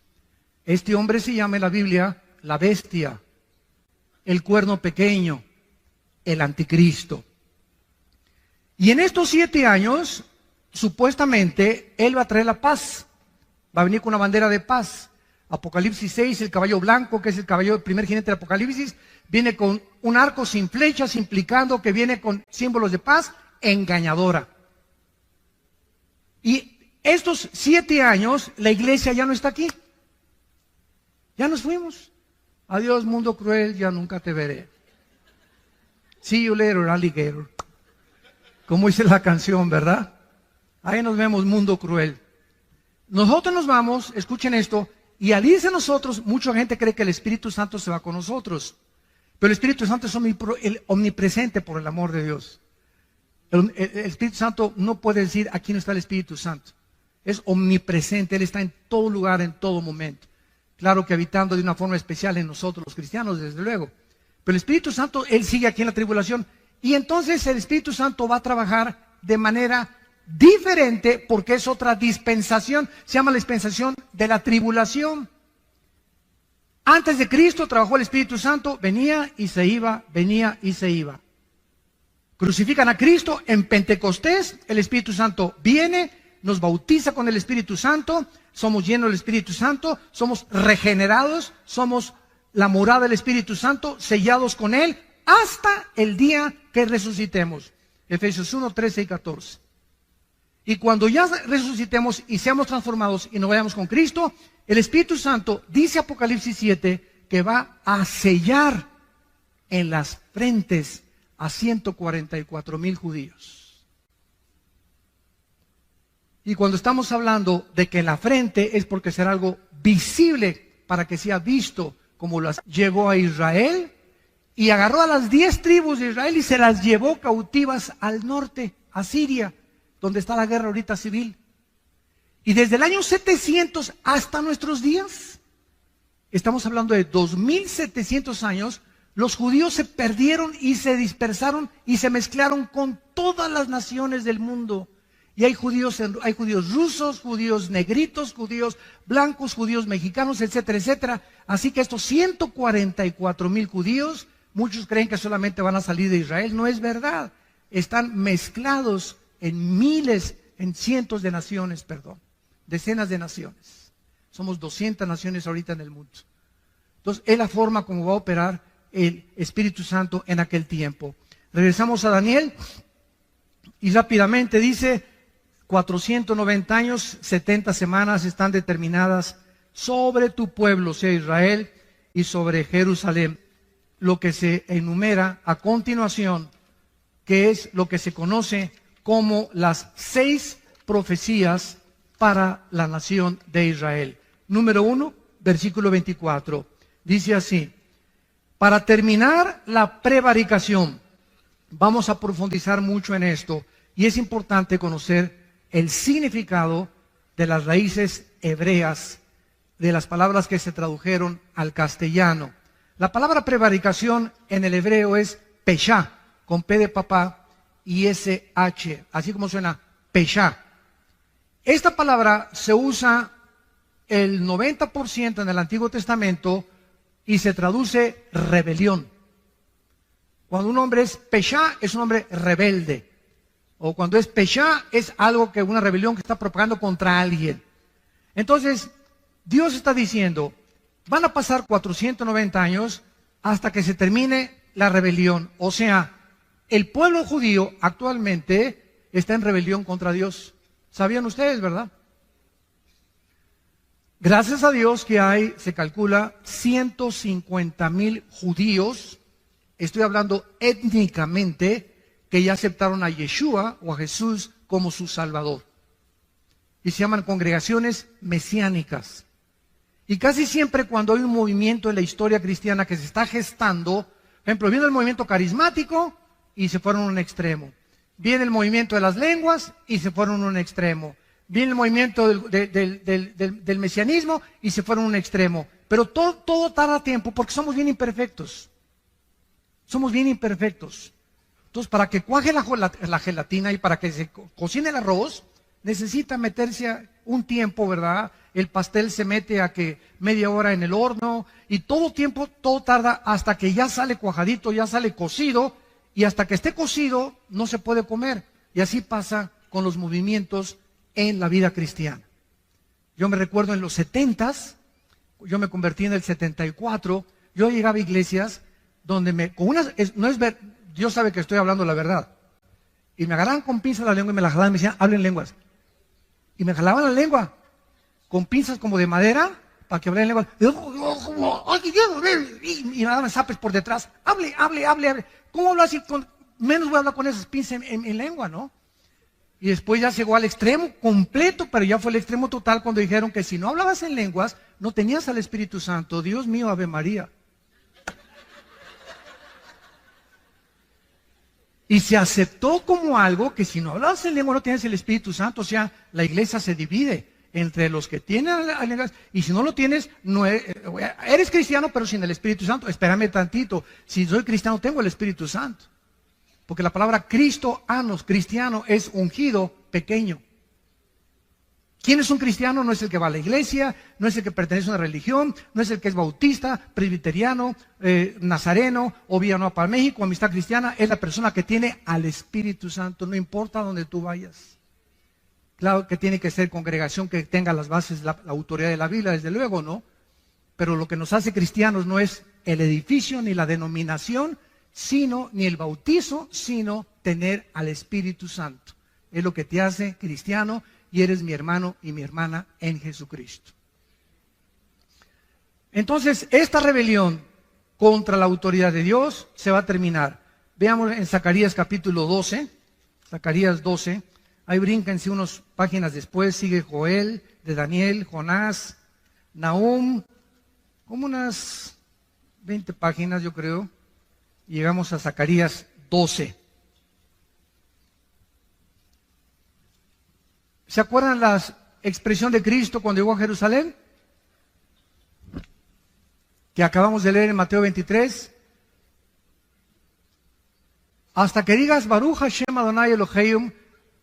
A: Este hombre se llama en la Biblia la bestia, el cuerno pequeño, el anticristo. Y en estos 7 años, supuestamente, él va a traer la paz. Va a venir con una bandera de paz. Apocalipsis 6, el caballo blanco, que es el caballo del primer jinete de Apocalipsis, viene con un arco sin flechas, implicando que viene con símbolos de paz engañadora. Y estos 7 años, la iglesia ya no está aquí. Ya nos fuimos. Adiós, mundo cruel, ya nunca te veré. See you later, alligator. Como dice la canción, ¿verdad? Ahí nos vemos, mundo cruel. Nosotros nos vamos, escuchen esto, y al irse nosotros, mucha gente cree que el Espíritu Santo se va con nosotros. Pero el Espíritu Santo es omnipresente por el amor de Dios. El Espíritu Santo no puede decir aquí no está el Espíritu Santo. Es omnipresente, Él está en todo lugar, en todo momento. Claro que habitando de una forma especial en nosotros los cristianos, desde luego. Pero el Espíritu Santo, Él sigue aquí en la tribulación. Y entonces el Espíritu Santo va a trabajar de manera diferente, porque es otra dispensación. Se llama la dispensación de la tribulación. Antes de Cristo trabajó el Espíritu Santo, venía y se iba, venía y se iba. Crucifican a Cristo en Pentecostés, el Espíritu Santo viene, nos bautiza con el Espíritu Santo, somos llenos del Espíritu Santo, somos regenerados, somos la morada del Espíritu Santo, sellados con Él, hasta el día que resucitemos. Efesios 1, 13 y 14. Y cuando ya resucitemos y seamos transformados y nos vayamos con Cristo, el Espíritu Santo, dice Apocalipsis 7, que va a sellar en las frentes a 144,000 judíos. Y cuando estamos hablando de que la frente es porque será algo visible para que sea visto, como las llevó a Israel y agarró a las 10 tribus de Israel y se las llevó cautivas al norte, a Siria, donde está la guerra ahorita civil. Y desde el año 700 hasta nuestros días, estamos hablando de 2700 años, los judíos se perdieron y se dispersaron y se mezclaron con todas las naciones del mundo. Y hay judíos rusos, judíos negritos, judíos blancos, judíos mexicanos, etcétera, etcétera. Así que estos 144,000 judíos, muchos creen que solamente van a salir de Israel. No es verdad. Están mezclados en miles, en cientos de naciones, decenas de naciones. Somos 200 naciones ahorita en el mundo. Entonces, es la forma como va a operar el Espíritu Santo en aquel tiempo. Regresamos a Daniel y rápidamente dice: 490 años, 70 semanas están determinadas sobre tu pueblo, sea Israel, y sobre Jerusalén. Lo que se enumera a continuación, que es lo que se conoce como las 6 profecías para la nación de Israel. Número 1, versículo 24. Dice así: para terminar la prevaricación, vamos a profundizar mucho en esto, y es importante conocer el significado de las raíces hebreas, de las palabras que se tradujeron al castellano. La palabra prevaricación en el hebreo es peshá, con P de papá y SH, así como suena, peshá. Esta palabra se usa el 90% en el Antiguo Testamento y se traduce rebelión. Cuando un hombre es peshá, es un hombre rebelde. O cuando es peshá, es algo que una rebelión que está propagando contra alguien. Entonces, Dios está diciendo, van a pasar 490 años hasta que se termine la rebelión. O sea, el pueblo judío actualmente está en rebelión contra Dios. ¿Sabían ustedes, verdad? Gracias a Dios que hay, se calcula, 150,000 judíos, estoy hablando étnicamente, que ya aceptaron a Yeshua o a Jesús como su Salvador. Y se llaman congregaciones mesiánicas. Y casi siempre cuando hay un movimiento en la historia cristiana que se está gestando, por ejemplo, viene el movimiento carismático y se fueron a un extremo. Viene el movimiento de las lenguas y se fueron a un extremo. Viene el movimiento del mesianismo y se fueron a un extremo. Pero todo tarda tiempo porque somos bien imperfectos. Somos bien imperfectos. Entonces, para que cuaje la gelatina y para que se cocine el arroz, necesita meterse un tiempo, ¿verdad? El pastel se mete a que media hora en el horno y todo tarda hasta que ya sale cuajadito, ya sale cocido, y hasta que esté cocido no se puede comer. Y así pasa con los movimientos en la vida cristiana. Yo me recuerdo en los 70s, yo me convertí en el 74, yo llegaba a iglesias donde Dios sabe que estoy hablando la verdad. Y me agarraban con pinzas la lengua y me la jalaban y me decían, hablen lenguas. Y me jalaban la lengua con pinzas como de madera para que hablen lenguas. Y me daban zapes por detrás. Hable. ¿Cómo hablo así? Menos voy a hablar con esas pinzas en lengua, ¿no? Y después ya llegó al extremo completo, pero ya fue el extremo total cuando dijeron que si no hablabas en lenguas, no tenías al Espíritu Santo. Dios mío, Ave María. Y se aceptó como algo que si no hablabas en lengua no tienes el Espíritu Santo. O sea, la iglesia se divide entre los que tienen lenguas y si no lo tienes, no eres cristiano pero sin el Espíritu Santo. Espérame tantito, si soy cristiano tengo el Espíritu Santo. Porque la palabra cristiano es ungido, pequeño. ¿Quién es un cristiano? No es el que va a la iglesia, no es el que pertenece a una religión, no es el que es bautista, presbiteriano, nazareno, o Villanueva para México, Amistad Cristiana. Es la persona que tiene al Espíritu Santo, no importa dónde tú vayas. Claro que tiene que ser congregación que tenga las bases, la autoridad de la Biblia, desde luego, ¿no? Pero lo que nos hace cristianos no es el edificio ni la denominación, ni el bautizo, sino tener al Espíritu Santo. Es lo que te hace cristiano y eres mi hermano y mi hermana en Jesucristo. Entonces, esta rebelión contra la autoridad de Dios se va a terminar. Veamos en Zacarías capítulo 12, Zacarías 12, ahí brínquense unas páginas después, sigue Joel, de Daniel, Jonás, Nahum, como unas 20 páginas yo creo. y llegamos a Zacarías 12. ¿Se acuerdan la expresión de Cristo cuando llegó a Jerusalén? Que acabamos de leer en Mateo 23. Hasta que digas Baruch Hashem Adonai Elohim,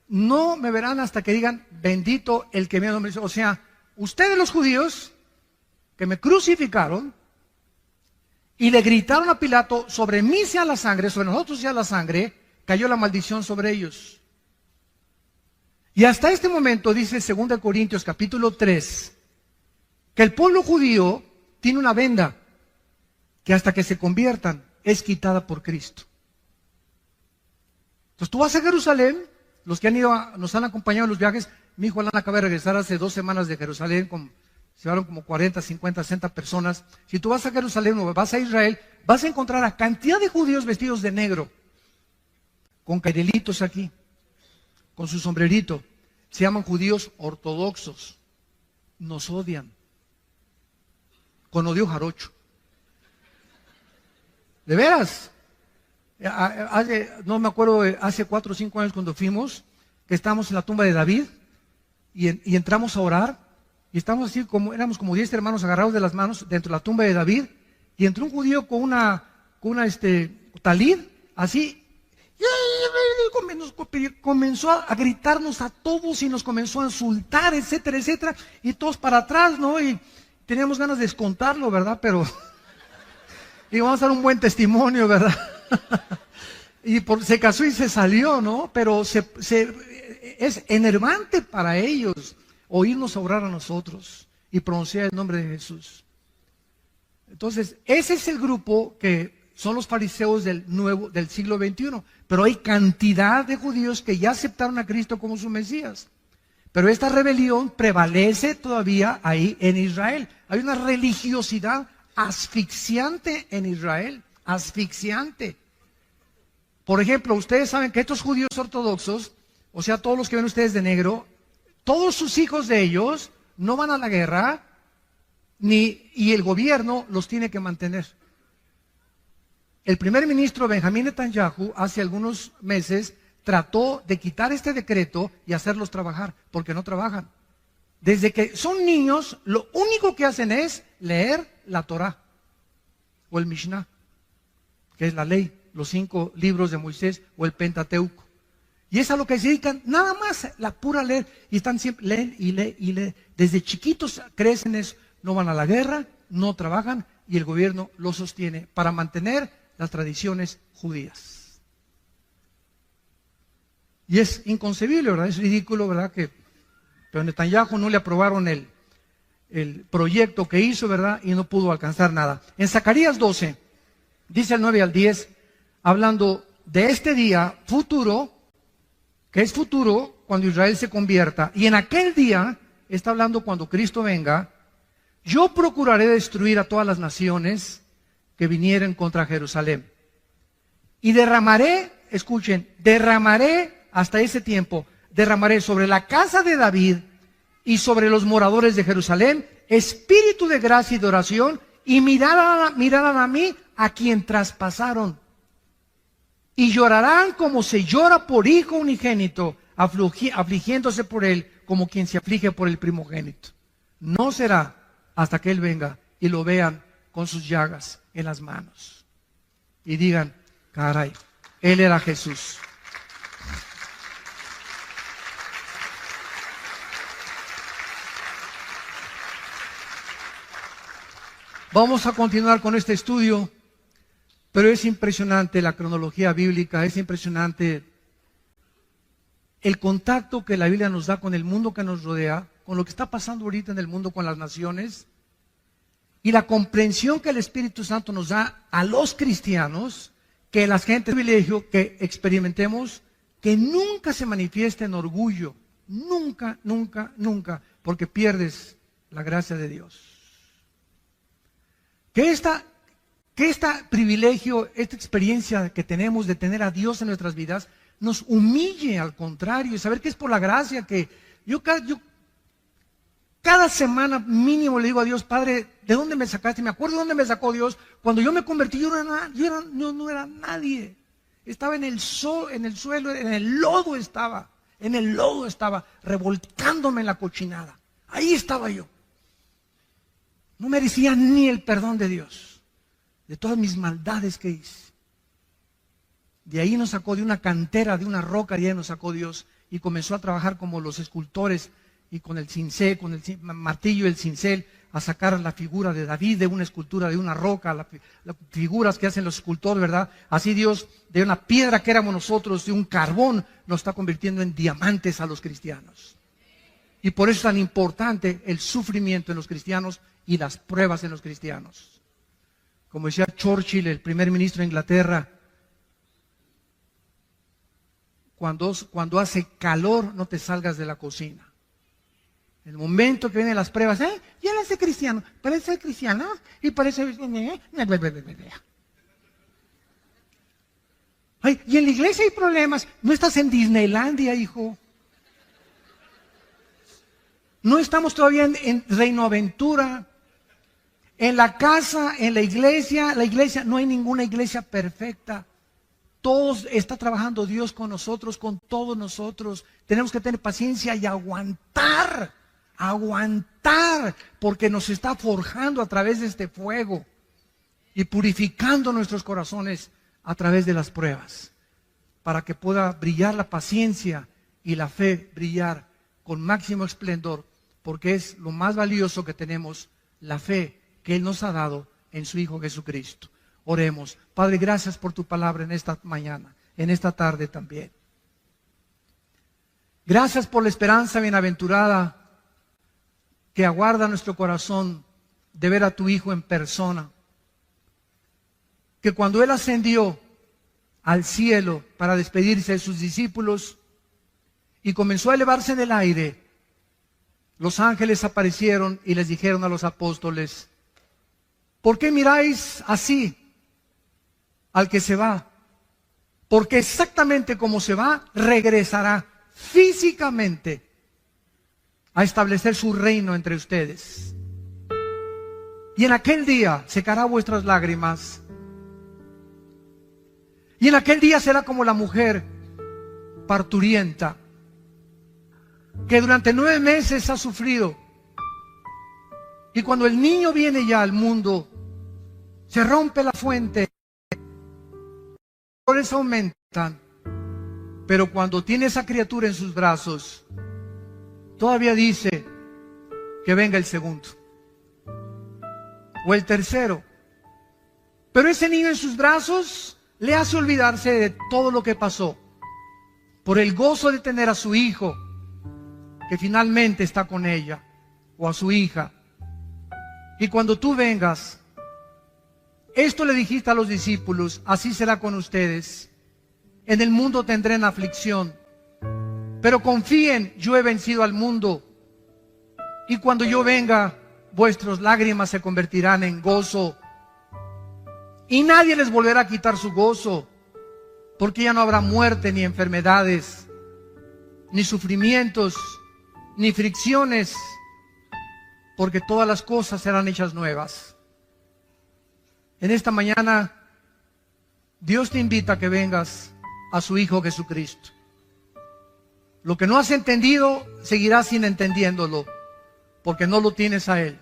A: no me verán hasta que digan bendito el que me ha nombrado. O sea, ustedes los judíos que me crucificaron y le gritaron a Pilato, sobre mí sea la sangre, sobre nosotros sea la sangre, cayó la maldición sobre ellos. Y hasta este momento, dice 2 Corintios capítulo 3, que el pueblo judío tiene una venda que hasta que se conviertan es quitada por Cristo. Entonces tú vas a Jerusalén, los que han ido, nos han acompañado en los viajes, mi hijo Alan acaba de regresar hace 2 semanas de Jerusalén, se llevaron como 40, 50, 60 personas. Si tú vas a Jerusalén o vas a Israel, vas a encontrar a cantidad de judíos vestidos de negro, con cairelitos aquí, con su sombrerito. Se llaman judíos ortodoxos. Nos odian. Con odio jarocho. ¿De veras? No me acuerdo, hace 4 o 5 años cuando fuimos, que estábamos en la tumba de David y entramos a orar y estábamos así, éramos como 10 hermanos agarrados de las manos dentro de la tumba de David y entró un judío con una talid, así, y comenzó a gritarnos a todos y nos comenzó a insultar, etcétera, etcétera, y todos para atrás, ¿no? Y teníamos ganas de descontarlo, ¿verdad? Pero y vamos a dar un buen testimonio, ¿verdad? Y se casó y se salió, ¿no? Pero es enervante para ellos oírnos orar a nosotros y pronunciar el nombre de Jesús. Entonces, ese es el grupo que son los fariseos del siglo XXI. Pero hay cantidad de judíos que ya aceptaron a Cristo como su Mesías. Pero esta rebelión prevalece todavía ahí en Israel. Hay una religiosidad asfixiante en Israel, asfixiante. Por ejemplo, ustedes saben que estos judíos ortodoxos, o sea, todos los que ven ustedes de negro, todos sus hijos de ellos no van a la guerra, y el gobierno los tiene que mantener. El primer ministro Benjamín Netanyahu hace algunos meses trató de quitar este decreto y hacerlos trabajar, porque no trabajan. Desde que son niños, lo único que hacen es leer la Torá o el Mishnah, que es la ley, los 5 libros de Moisés o el Pentateuco. Y es a lo que se dedican, nada más, la pura leer. Y están siempre, leen y leen y leen. Desde chiquitos crecen eso, no van a la guerra, no trabajan y el gobierno los sostiene para mantener las tradiciones judías. Y es inconcebible, ¿verdad? Es ridículo, ¿verdad? Pero Netanyahu no le aprobaron el proyecto que hizo, ¿verdad? Y no pudo alcanzar nada. En Zacarías 12, dice el 9 al 10, hablando de este día futuro, que es futuro cuando Israel se convierta, y en aquel día, está hablando cuando Cristo venga, yo procuraré destruir a todas las naciones que vinieren contra Jerusalén. Y derramaré, escuchen, derramaré hasta ese tiempo, derramaré sobre la casa de David y sobre los moradores de Jerusalén espíritu de gracia y de oración, y mirarán a mí a quien traspasaron. Y llorarán como se llora por hijo unigénito, afligiéndose por él como quien se aflige por el primogénito. No será hasta que él venga y lo vean con sus llagas en las manos. Y digan, caray, él era Jesús. Vamos a continuar con este estudio. Pero es impresionante la cronología bíblica, es impresionante el contacto que la Biblia nos da con el mundo que nos rodea, con lo que está pasando ahorita en el mundo con las naciones, y la comprensión que el Espíritu Santo nos da a los cristianos, que la gente privilegio que experimentemos, que nunca se manifieste en orgullo, nunca, nunca, nunca, porque pierdes la gracia de Dios. Que este privilegio, esta experiencia que tenemos de tener a Dios en nuestras vidas, nos humille al contrario, y saber que es por la gracia que yo cada cada semana mínimo le digo a Dios, Padre, ¿de dónde me sacaste? Me acuerdo de dónde me sacó Dios. Cuando yo me convertí, yo no era nadie. Estaba en el suelo, en el lodo estaba. En el lodo estaba, revolcándome en la cochinada. Ahí estaba yo. No merecía ni el perdón de Dios, de todas mis maldades que hice. De ahí nos sacó, de una cantera, de una roca, de ahí nos sacó Dios. Y comenzó a trabajar como los escultores, y con el cincel, con el martillo y el cincel, a sacar la figura de David de una escultura, de una roca, las figuras que hacen los escultores, ¿verdad? Así Dios, de una piedra que éramos nosotros, de un carbón, nos está convirtiendo en diamantes a los cristianos. Y por eso es tan importante el sufrimiento en los cristianos y las pruebas en los cristianos. Como decía Churchill, el primer ministro de Inglaterra, cuando hace calor, no te salgas de la cocina. En el momento que vienen las pruebas, ya eres cristiano, parece cristiano y parece... Ay, y en la iglesia hay problemas. No estás en Disneylandia, hijo. No estamos todavía en Reino Aventura. En la casa, en la iglesia, no hay ninguna iglesia perfecta. Todos está trabajando Dios con nosotros, con todos nosotros. Tenemos que tener paciencia y aguantar, porque nos está forjando a través de este fuego y purificando nuestros corazones a través de las pruebas, para que pueda brillar la paciencia y la fe brillar con máximo esplendor, porque es lo más valioso que tenemos, la fe que Él nos ha dado en su Hijo Jesucristo. Oremos. Padre, gracias por tu palabra en esta mañana, en esta tarde también. Gracias por la esperanza bienaventurada que aguarda nuestro corazón de ver a tu Hijo en persona. Que cuando Él ascendió al cielo para despedirse de sus discípulos y comenzó a elevarse en el aire, los ángeles aparecieron y les dijeron a los apóstoles: ¿por qué miráis así al que se va? Porque exactamente como se va, regresará físicamente a establecer su reino entre ustedes. Y en aquel día secará vuestras lágrimas. Y en aquel día será como la mujer parturienta, que durante 9 meses ha sufrido. Y cuando el niño viene ya al mundo, se rompe la fuente, los dolores aumentan, pero cuando tiene esa criatura en sus brazos, todavía dice que venga el segundo o el tercero. Pero ese niño en sus brazos le hace olvidarse de todo lo que pasó, por el gozo de tener a su hijo, que finalmente está con ella, o a su hija. Y cuando tú vengas, esto le dijiste a los discípulos: así será con ustedes. En el mundo tendrán aflicción, pero confíen, yo he vencido al mundo. Y cuando yo venga, vuestras lágrimas se convertirán en gozo. Y nadie les volverá a quitar su gozo, porque ya no habrá muerte, ni enfermedades, ni sufrimientos, ni fricciones, porque todas las cosas serán hechas nuevas. En esta mañana, Dios te invita a que vengas a su Hijo Jesucristo. Lo que no has entendido, seguirás sin entendiéndolo, porque no lo tienes a Él.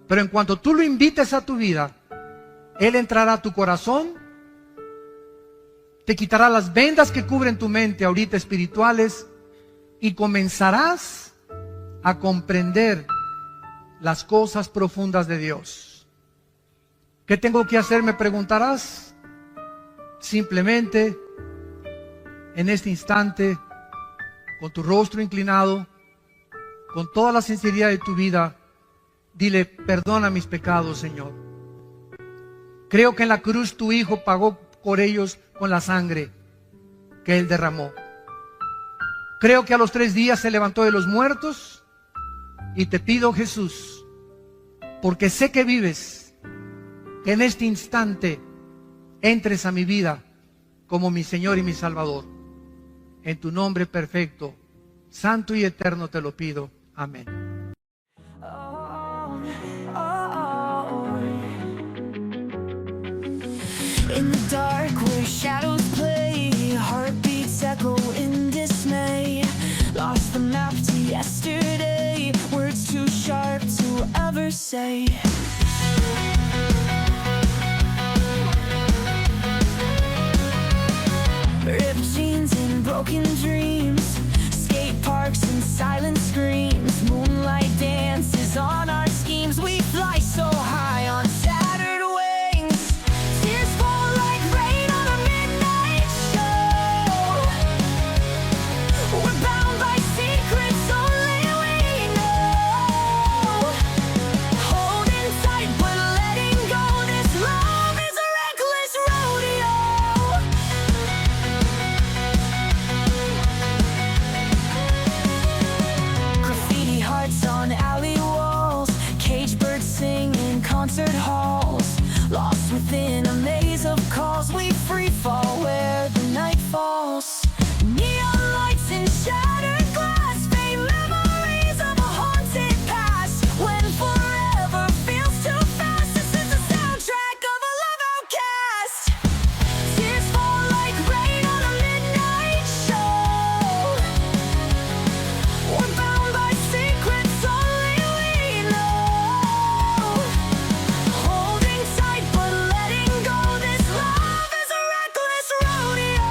A: Pero en cuanto tú lo invites a tu vida, Él entrará a tu corazón, te quitará las vendas que cubren tu mente ahorita espirituales, y comenzarás a comprender las cosas profundas de Dios. ¿Qué tengo que hacer?, me preguntarás. Simplemente, en este instante, con tu rostro inclinado, con toda la sinceridad de tu vida, dile: perdona mis pecados, Señor. Creo que en la cruz tu Hijo pagó por ellos con la sangre que Él derramó. Creo que a los 3 días se levantó de los muertos, y te pido, Jesús, porque sé que vives, que en este instante entres a mi vida como mi Señor y mi Salvador. En tu nombre perfecto, santo y eterno te lo pido. Amén.
B: In the dark where shadows play, heartbeats echo in dismay. Lost the map to yesterday, words too sharp to ever say. Ripped jeans and broken dreams, skate parks and silent screams. Moonlight dances on our schemes. We fly so high on shattered wings. Tears fall like rain on a midnight show. We're bound by secrets only we know. Holding tight but letting go. This love is a reckless rodeo. Graffiti hearts on alley walls, cage birds sing in concert halls. Lost within a maze of calls, we free fall where the night falls. Neon lights and shattered glass, fade memories of a haunted past. When forever feels too fast, this is the soundtrack of a love outcast. Tears fall like rain on a midnight show. We're bound by secrets only we know. Holding tight but letting go. This love is a reckless rodeo.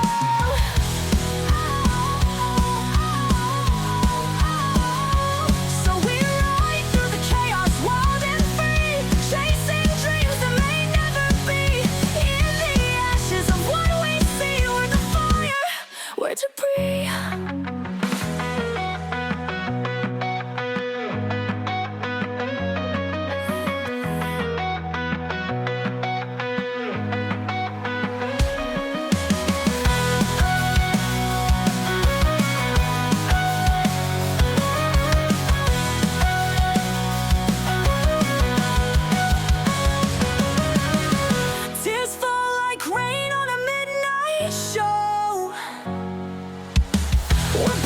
B: So we ride through the chaos, wild and free, chasing dreams that may never be. In the ashes of what we see, we're the fire, we're debris. Tears fall like rain on a midnight show. We're